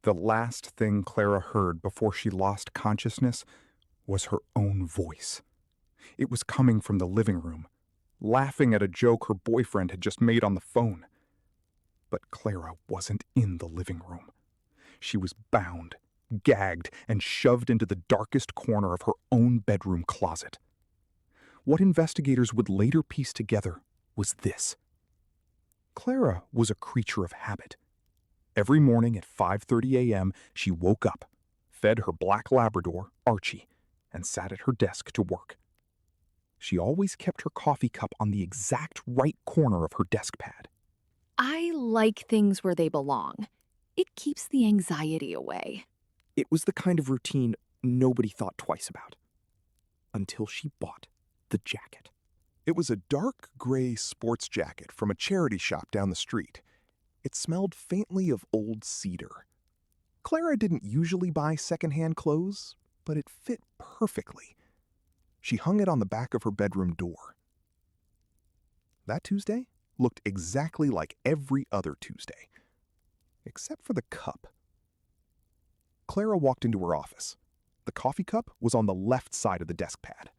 The last thing Clara heard before she lost consciousness was her own voice. It was coming from the living room, laughing at a joke her boyfriend had just made on the phone. But Clara wasn't in the living room. She was bound, gagged, and shoved into the darkest corner of her own bedroom closet. What investigators would later piece together was this. Clara was a creature of habit. Every morning at 5:30 a.m., she woke up, fed her black Labrador, Archie, and sat at her desk to work. She always kept her coffee cup on the exact right corner of her desk pad. I like things where they belong. It keeps the anxiety away. It was the kind of routine nobody thought twice about. Until she bought the jacket. It was a dark gray sports jacket from a charity shop down the street. It smelled faintly of old cedar. Clara didn't usually buy secondhand clothes, but it fit perfectly. She hung it on the back of her bedroom door. That Tuesday looked exactly like every other Tuesday, except for the cup. Clara walked into her office. The coffee cup was on the left side of the desk pad.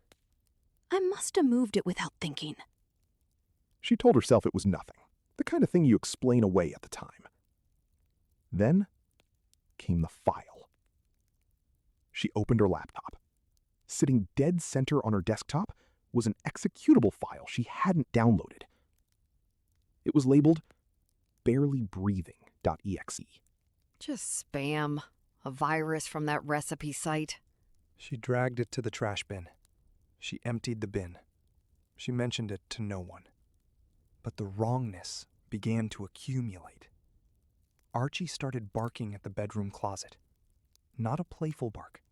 I must have moved it without thinking. She told herself it was nothing, the kind of thing you explain away at the time. Then came the file. She opened her laptop. Sitting dead center on her desktop was an executable file she hadn't downloaded. It was labeled barelybreathing.exe. Just spam. A virus from that recipe site. She dragged it to the trash bin. She emptied the bin. She mentioned it to no one. But the wrongness began to accumulate. Archie started barking at the bedroom closet. Not a playful bark.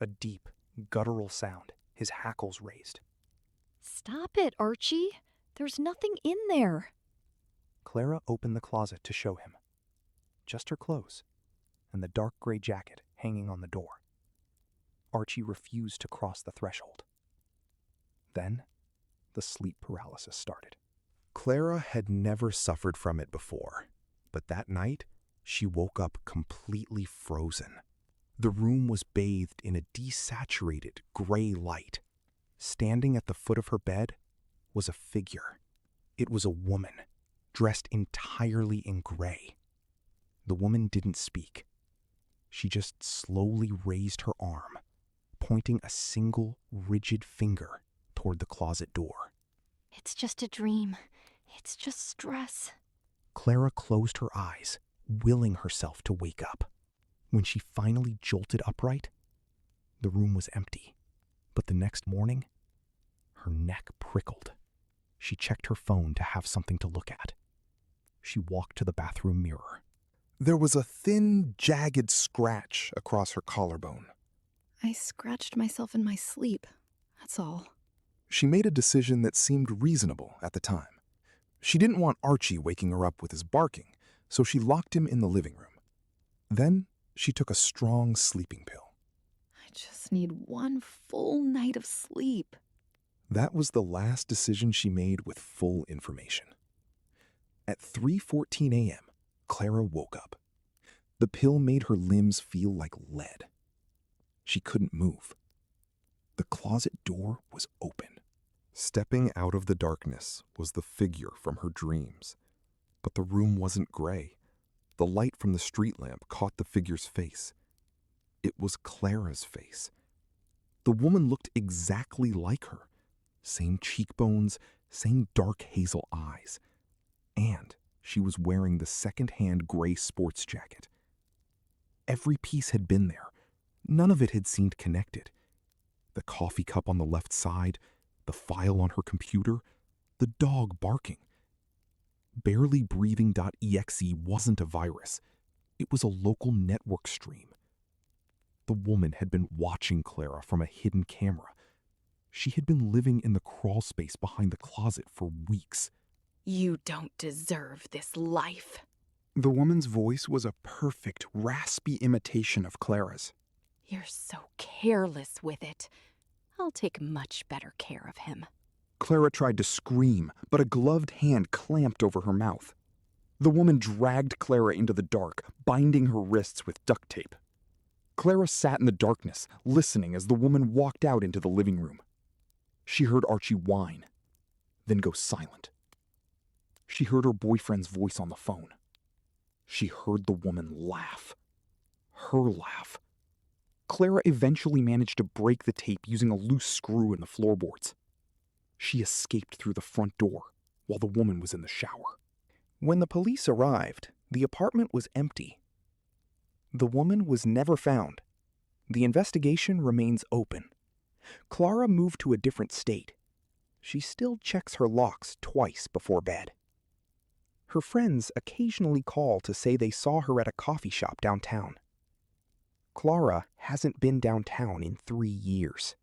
A deep, guttural sound, his hackles raised. Stop it, Archie. There's nothing in there. Clara opened the closet to show him. Just her clothes, and the dark gray jacket hanging on the door. Archie refused to cross the threshold. Then, the sleep paralysis started. Clara had never suffered from it before, but that night, she woke up completely frozen. The room was bathed in a desaturated gray light. Standing at the foot of her bed was a figure. It was a woman, dressed entirely in gray. The woman didn't speak. She just slowly raised her arm, pointing a single, rigid finger toward the closet door. It's just a dream. It's just stress. Clara closed her eyes, willing herself to wake up. When she finally jolted upright, the room was empty. But the next morning, her neck prickled. She checked her phone to have something to look at. She walked to the bathroom mirror. There was a thin, jagged scratch across her collarbone. I scratched myself in my sleep. That's all. She made a decision that seemed reasonable at the time. She didn't want Archie waking her up with his barking, so she locked him in the living room. Then she took a strong sleeping pill. I just need one full night of sleep. That was the last decision she made with full information. At 3:14 a.m., Clara woke up. The pill made her limbs feel like lead. She couldn't move. The closet door was open. Stepping out of the darkness was the figure from her dreams. But the room wasn't gray. The light from the street lamp caught the figure's face. It was Clara's face. The woman looked exactly like her. Same cheekbones, same dark hazel eyes. And she was wearing the second-hand gray sports jacket. Every piece had been there. None of it had seemed connected. The coffee cup on the left side, the file on her computer, the dog barking. Barelybreathing.exe wasn't a virus. It was a local network stream. The woman had been watching Clara from a hidden camera. She had been living in the crawl space behind the closet for weeks. You don't deserve this life. The woman's voice was a perfect, raspy imitation of Clara's. You're so careless with it. I'll take much better care of him. Clara tried to scream, but a gloved hand clamped over her mouth. The woman dragged Clara into the dark, binding her wrists with duct tape. Clara sat in the darkness, listening as the woman walked out into the living room. She heard Archie whine, then go silent. She heard her boyfriend's voice on the phone. She heard the woman laugh. Her laugh. Clara eventually managed to break the tape using a loose screw in the floorboards. She escaped through the front door while the woman was in the shower. When the police arrived, the apartment was empty. The woman was never found. The investigation remains open. Clara moved to a different state. She still checks her locks twice before bed. Her friends occasionally call to say they saw her at a coffee shop downtown. Clara hasn't been downtown in 3 years.